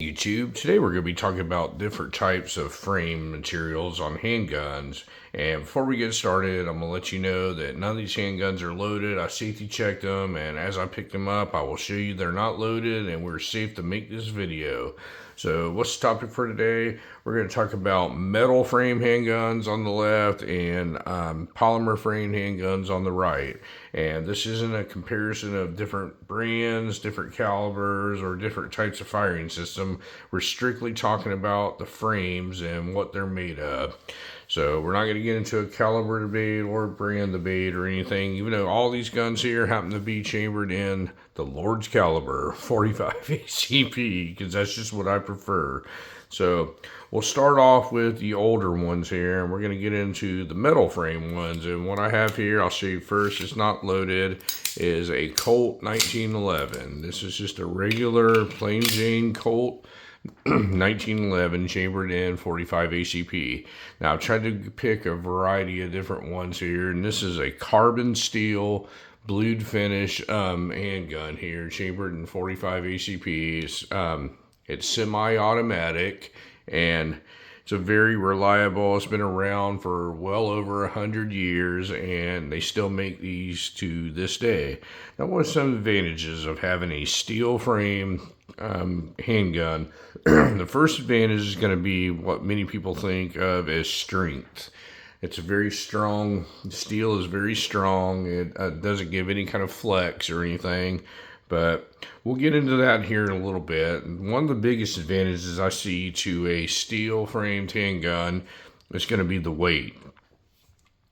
YouTube. Today we're going to be talking about different types of frame materials on handguns. And before we get started, I'm going to let you know that none of these handguns are loaded. I safety checked them, and as I picked them up, I will show you they're not loaded and we're safe to make this video. So what's the topic for today? We're going to talk about metal frame handguns on the left and polymer frame handguns on the right. And this isn't a comparison of different brands, different calibers, or different types of firing system. We're strictly talking about the frames and what they're made of. So we're not going to get into a caliber debate or brand debate or anything, even though all these guns here happen to be chambered in the Lord's caliber 45 ACP, because that's just what I prefer. So we'll start off with the older ones here, and we're going to get into the metal frame ones. And what I have here, I'll show you first, it's not loaded, is a Colt 1911. This is just a regular plain Jane Colt 1911 chambered in 45 ACP. Now I've tried to pick a variety of different ones here, and this is a carbon steel blued finish handgun here, chambered in 45 ACP. It's semi-automatic, and it's a very reliable. It's been around for well over 100 years, and they still make these to this day. Now, what are some advantages of having a steel frame handgun? The first advantage is going to be what many people think of as strength. It's a very strong, steel is very strong. It doesn't give any kind of flex or anything, but we'll get into that here in a little bit. One of the biggest advantages I see to a steel framed handgun is going to be the weight.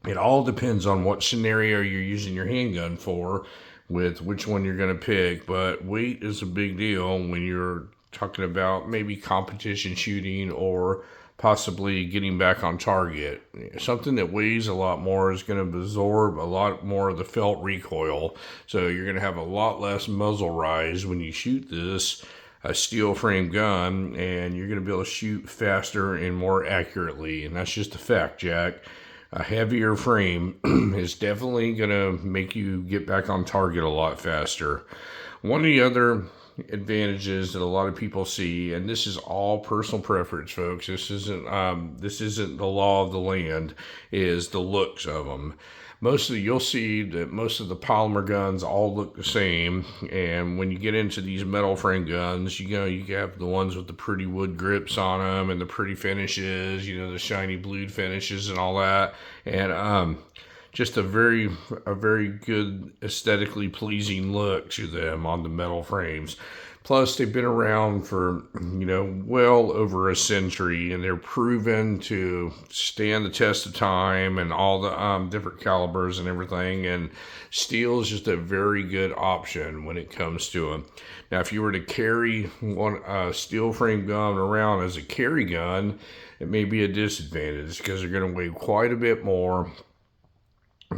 It all depends on what scenario you're using your handgun for, with which one you're going to pick, but weight is a big deal when you're talking about maybe competition shooting or possibly getting back on target. Something that weighs a lot more is going to absorb a lot more of the felt recoil, so you're going to have a lot less muzzle rise when you shoot this a steel frame gun, and you're going to be able to shoot faster and more accurately. And that's just a fact, Jack. A heavier frame is definitely going to make you get back on target a lot faster. One of the other advantages that a lot of people see, and this is all personal preference, folks, this isn't the law of the land, is the looks of them. You'll see that most of the polymer guns all look the same, and when you get into these metal frame guns, you have the ones with the pretty wood grips on them and the pretty finishes, the shiny blued finishes and all that, and just a very good, aesthetically pleasing look to them on the metal frames. Plus, they've been around for, well over a century, and they're proven to stand the test of time and all the different calibers and everything. And steel is just a very good option when it comes to them. Now, if you were to carry one steel frame gun around as a carry gun, it may be a disadvantage because they're going to weigh quite a bit more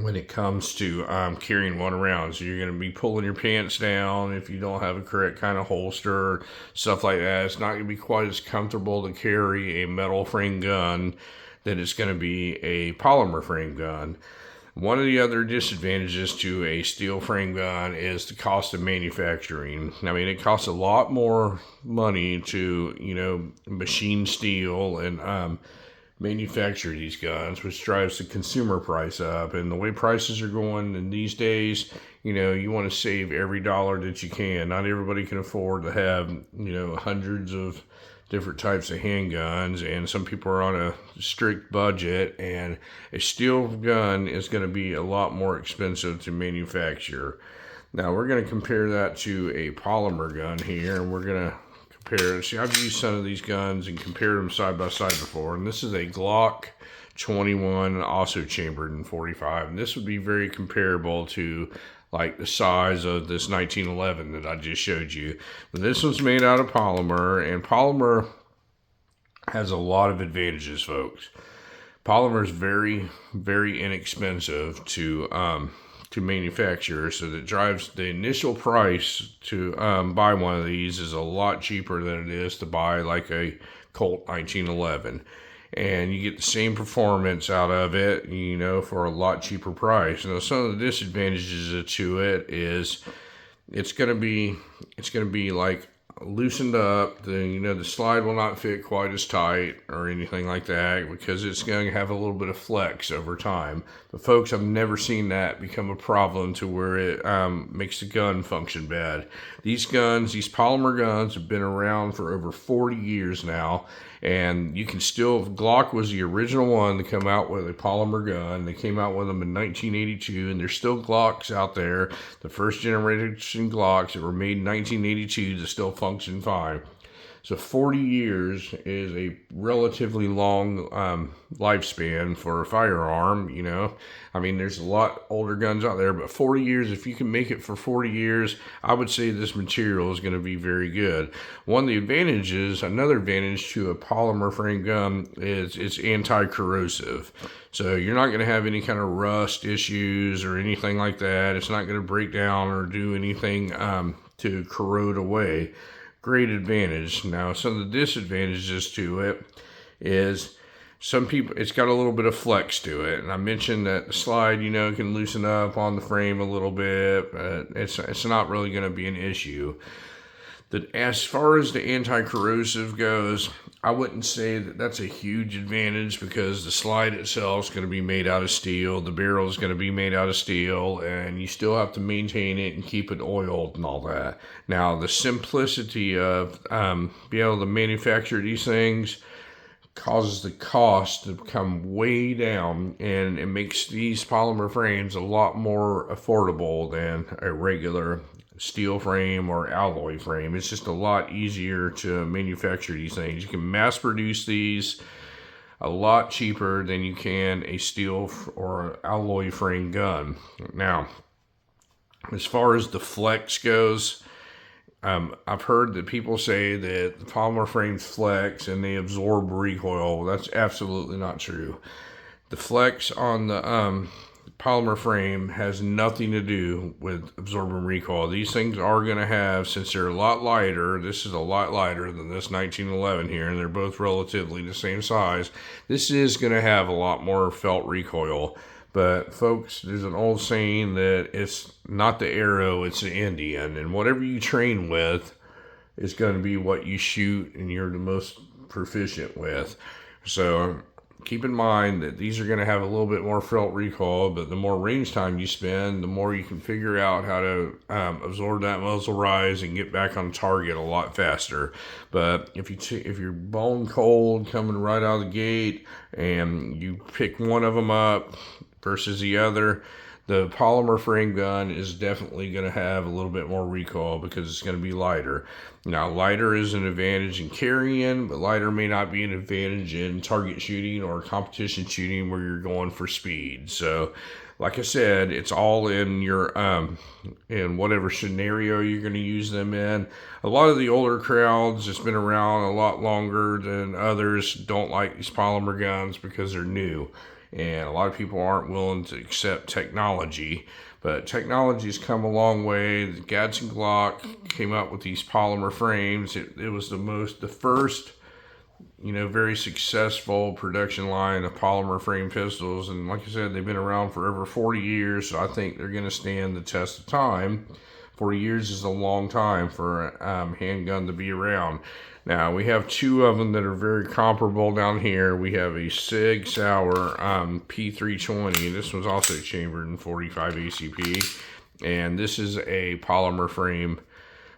when it comes to carrying one around. So you're going to be pulling your pants down if you don't have a correct kind of holster, stuff like that. It's not going to be quite as comfortable to carry a metal frame gun that it's going to be a polymer frame gun. One of the other disadvantages to a steel frame gun is the cost of manufacturing. I mean, it costs a lot more money to, machine steel and manufacture these guns, which drives the consumer price up. And the way prices are going in these days, you want to save every dollar that you can. Not everybody can afford to have, hundreds of different types of handguns, and some people are on a strict budget, and a steel gun is going to be a lot more expensive to manufacture. Now we're going to compare that to a polymer gun here, and we're going to compare. See, I've used some of these guns and compared them side by side before, and this is a Glock 21, also chambered in 45, and this would be very comparable to like the size of this 1911 that I just showed you. But this one's made out of polymer, and polymer has a lot of advantages, folks. Polymer is very, very inexpensive to manufacture, so that drives the initial price to buy one of these is a lot cheaper than it is to buy like a Colt 1911, and you get the same performance out of it, for a lot cheaper price. Now, some of the disadvantages to it is it's going to be like loosened up. The slide will not fit quite as tight or anything like that because it's going to have a little bit of flex over time. But folks, I've never seen that become a problem to where it makes the gun function bad. These polymer guns have been around for over 40 years now. And you can still, Glock was the original one to come out with a polymer gun. They came out with them in 1982, and there's still Glocks out there, the first generation Glocks that were made in 1982 that still function fine. So 40 years is a relatively long lifespan for a firearm, I mean, there's a lot older guns out there, but 40 years, if you can make it for 40 years, I would say this material is going to be very good. Another advantage to a polymer frame gun is it's anti-corrosive. So you're not going to have any kind of rust issues or anything like that. It's not going to break down or do anything to corrode away. Great advantage. Now, some of the disadvantages to it is it's got a little bit of flex to it. And I mentioned that the slide, can loosen up on the frame a little bit, but it's not really going to be an issue. As far as the anti-corrosive goes, I wouldn't say that that's a huge advantage because the slide itself is going to be made out of steel, the barrel is going to be made out of steel, and you still have to maintain it and keep it oiled and all that. Now, the simplicity of being able to manufacture these things causes the cost to come way down, and it makes these polymer frames a lot more affordable than a regular steel frame or alloy frame. It's just a lot easier to manufacture these things. You can mass produce these a lot cheaper than you can a steel or alloy frame gun. Now, as far as the flex goes, I've heard that people say that the polymer frames flex and they absorb recoil. That's absolutely not true. The flex on the polymer frame has nothing to do with absorbing recoil. These things are going to have, since they're a lot lighter, this is a lot lighter than this 1911 here, and they're both relatively the same size, this is going to have a lot more felt recoil. But folks, there's an old saying that it's not the arrow, it's the Indian, and whatever you train with is going to be what you shoot and you're the most proficient with. So keep in mind that these are going to have a little bit more felt recoil, but the more range time you spend, the more you can figure out how to absorb that muzzle rise and get back on target a lot faster. But if you're bone cold coming right out of the gate and you pick one of them up versus the other, the polymer frame gun is definitely going to have a little bit more recoil because it's going to be lighter. Now, lighter is an advantage in carrying, but lighter may not be an advantage in target shooting or competition shooting where you're going for speed. So, like I said, it's all in your in whatever scenario you're going to use them in. A lot of the older crowds that's been around a lot longer than others don't like these polymer guns because they're new. And a lot of people aren't willing to accept technology, but technology's come a long way. The Gadsden Glock came up with these polymer frames. It was the first, very successful production line of polymer frame pistols. And like I said, they've been around for over 40 years. So I think they're going to stand the test of time. 40 years is a long time for a handgun to be around. Now, we have two of them that are very comparable down here. We have a Sig P320. This one's also chambered in 45 ACP. And this is a polymer frame,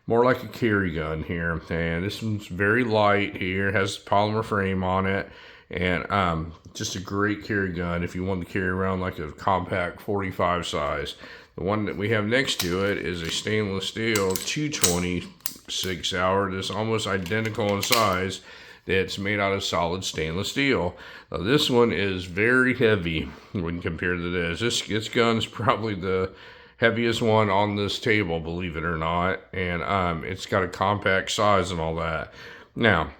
more like a carry gun here. And this one's very light here, has a polymer frame on it. And just a great carry gun if you want to carry around like a compact 45 size. The one that we have next to it is a stainless steel 220 Sig Sauer that's almost identical in size, that's made out of solid stainless steel. Now, this one is very heavy when compared to this. This gun's probably the heaviest one on this table, believe it or not, and it's got a compact size and all that. Now,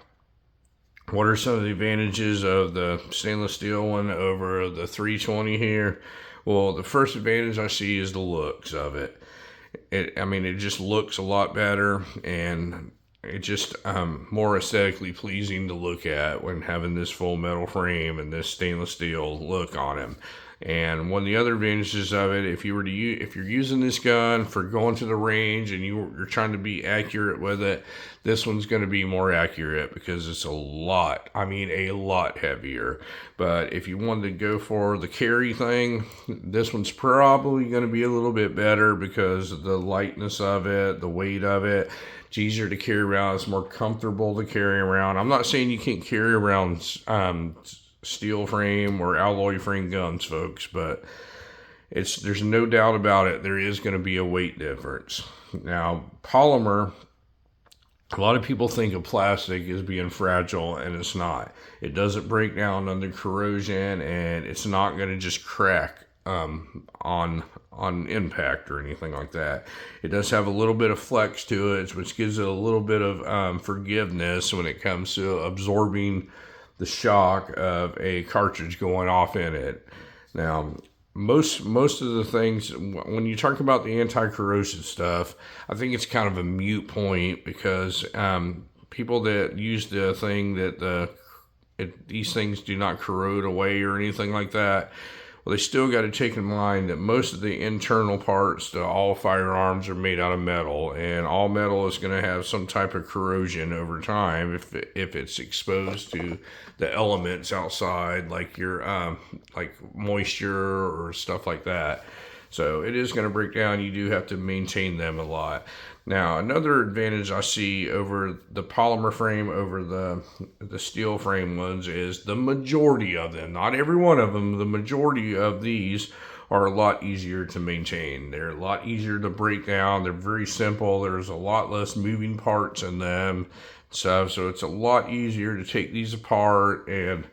what are some of the advantages of the stainless steel one over the 320 here? Well, the first advantage I see is the looks of it. It just looks a lot better, and it just more aesthetically pleasing to look at when having this full metal frame and this stainless steel look on him. And one of the other advantages of it, if you're using this gun for going to the range and you're trying to be accurate with it, this one's going to be more accurate because it's a lot heavier. But if you wanted to go for the carry thing, this one's probably going to be a little bit better because of the lightness of it, the weight of it. It's easier to carry around. It's more comfortable to carry around. I'm not saying you can't carry around steel frame or alloy frame guns, folks, but there's no doubt about it. There is going to be a weight difference. Now, polymer, a lot of people think of plastic as being fragile, and it's not. It doesn't break down under corrosion, and it's not going to just crack on impact or anything like that. It does have a little bit of flex to it, which gives it a little bit of forgiveness when it comes to absorbing the shock of a cartridge going off in it. Now, most of the things, when you talk about the anti-corrosion stuff, I think it's kind of a moot point because people that use the thing that these things do not corrode away or anything like that, well, they still got to take in mind that most of the internal parts to all firearms are made out of metal, and all metal is going to have some type of corrosion over time if it's exposed to the elements outside, like your like moisture or stuff like that. So it is going to break down. You do have to maintain them a lot. Now, another advantage I see over the polymer frame over the steel frame ones is the majority of them, not every one of them, the majority of these are a lot easier to maintain. They're a lot easier to break down. They're very simple. There's a lot less moving parts in them. So it's a lot easier to take these apart and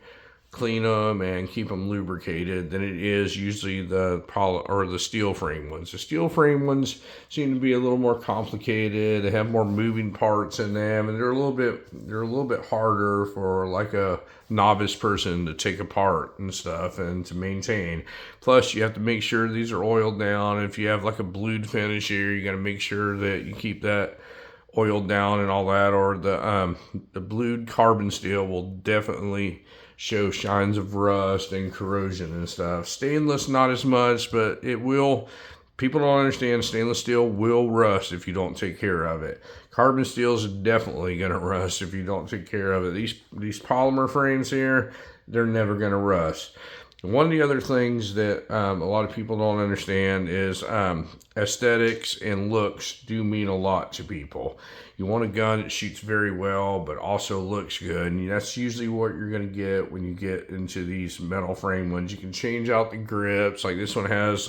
clean them and keep them lubricated than it is usually the steel frame ones. The steel frame ones seem to be a little more complicated. They have more moving parts in them, and they're a little bit harder for like a novice person to take apart and stuff and to maintain. Plus, you have to make sure these are oiled down. If you have like a blued finish here, you got to make sure that you keep that oiled down and all that, or the blued carbon steel will definitely show signs of rust and corrosion and stuff. Stainless, not as much, but it will. People don't understand stainless steel will rust if you don't take care of it. Carbon steel is definitely going to rust if you don't take care of it. These polymer frames here, they're never going to rust. One of the other things that a lot of people don't understand is aesthetics and looks do mean a lot to people. You want a gun that shoots very well, but also looks good. And that's usually what you're going to get when you get into these metal frame ones. You can change out the grips. Like this one has,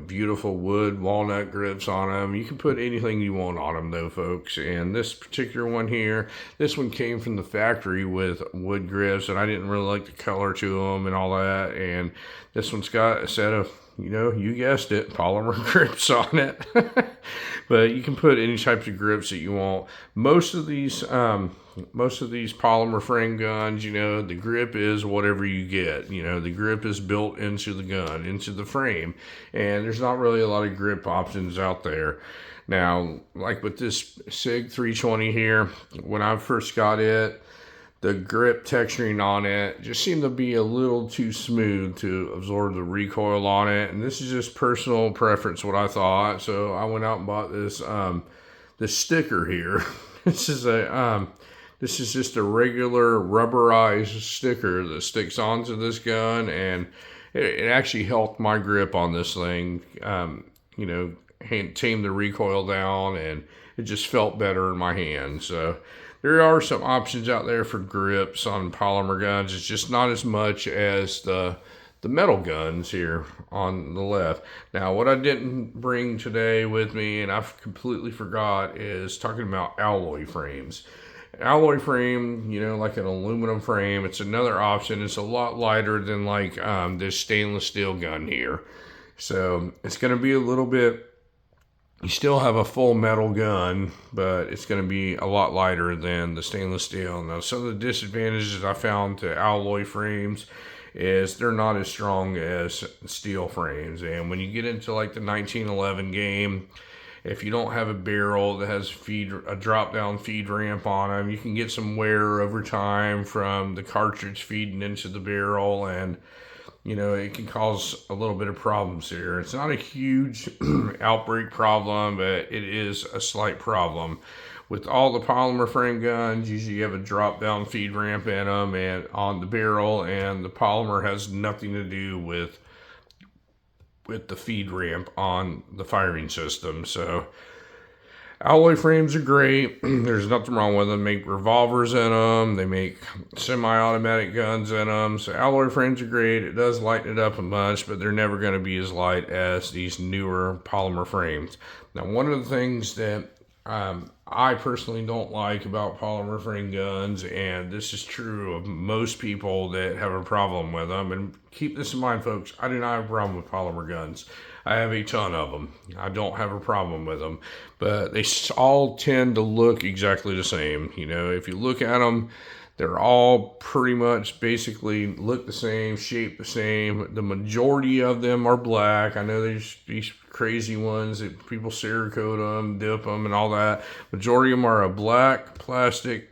beautiful wood walnut grips on them. You can put anything you want on them though, folks. And this particular one here, this one came from the factory with wood grips, and I didn't really like the color to them and all that. And this one's got a set of, you guessed it, polymer grips on it. But you can put any types of grips that you want. Most of these polymer frame guns, the grip is whatever you get. The grip is built into the gun, into the frame, and there's not really a lot of grip options out there. Now, like with this Sig 320 here, when I first got it, the grip texturing on it just seemed to be a little too smooth to absorb the recoil on it. And this is just personal preference, what I thought. So I went out and bought this sticker here. This is just a regular rubberized sticker that sticks onto this gun, and it actually helped my grip on this thing. Tame the recoil down, and it just felt better in my hand. So there are some options out there for grips on polymer guns. It's just not as much as the metal guns here on the left. Now, what I didn't bring today with me, and I completely forgot, is talking about alloy frames. An alloy frame, like an aluminum frame, it's another option. It's a lot lighter than like this stainless steel gun here. So it's going to be a little bit, you still have a full metal gun, but it's going to be a lot lighter than the stainless steel. Now, some of the disadvantages I found to alloy frames is they're not as strong as steel frames. And when you get into like the 1911 game, if you don't have a barrel that has a drop down feed ramp on them, you can get some wear over time from the cartridge feeding into the barrel, and it can cause a little bit of problems here. It's not a huge outbreak problem, but it is a slight problem. With all the polymer frame guns, usually you have a drop down feed ramp in them and on the barrel, and the polymer has nothing to do with the feed ramp on the firing system. So alloy frames are great. There's nothing wrong with them. They make revolvers in them. They make semi-automatic guns in them. So alloy frames are great. It does lighten it up a bunch, but they're never going to be as light as these newer polymer frames. Now, one of the things that I personally don't like about polymer frame guns, and this is true of most people that have a problem with them, and keep this in mind, folks, I do not have a problem with polymer guns. I have a ton of them. I don't have a problem with them, but they all tend to look exactly the same. If you look at them, they're all pretty much basically look the same, shape the same. The majority of them are black. I know there's these crazy ones that people Cerakote them, dip them, and all that. Majority of them are a black plastic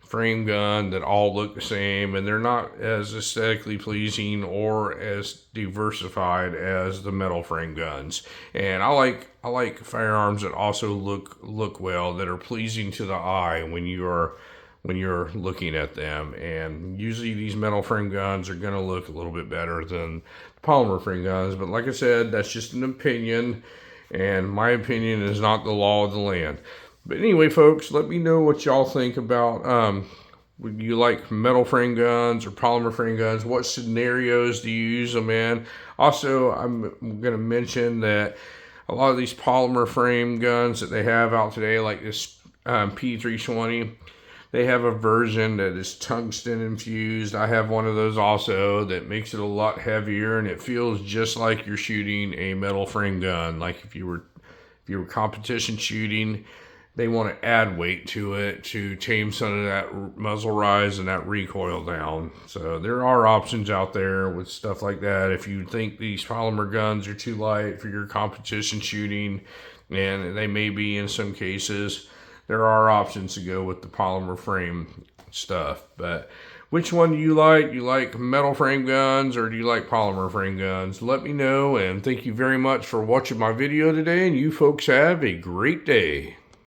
frame gun that all look the same, and they're not as aesthetically pleasing or as diversified as the metal frame guns. And I like firearms that also look well, that are pleasing to the eye when you're looking at them. And usually these metal frame guns are going to look a little bit better than polymer frame guns. But like I said, that's just an opinion, and my opinion is not the law of the land. But anyway, folks, let me know what y'all think about, would you like metal frame guns or polymer frame guns? What scenarios do you use them in? Also, I'm going to mention that a lot of these polymer frame guns that they have out today, like this P320, they have a version that is tungsten infused. I have one of those also that makes it a lot heavier, and it feels just like you're shooting a metal frame gun. Like if you were competition shooting, they want to add weight to it to tame some of that muzzle rise and that recoil down. So there are options out there with stuff like that. If you think these polymer guns are too light for your competition shooting, and they may be in some cases, there are options to go with the polymer frame stuff. But which one do you like? Do you like metal frame guns or do you like polymer frame guns? Let me know, and thank you very much for watching my video today, and you folks have a great day.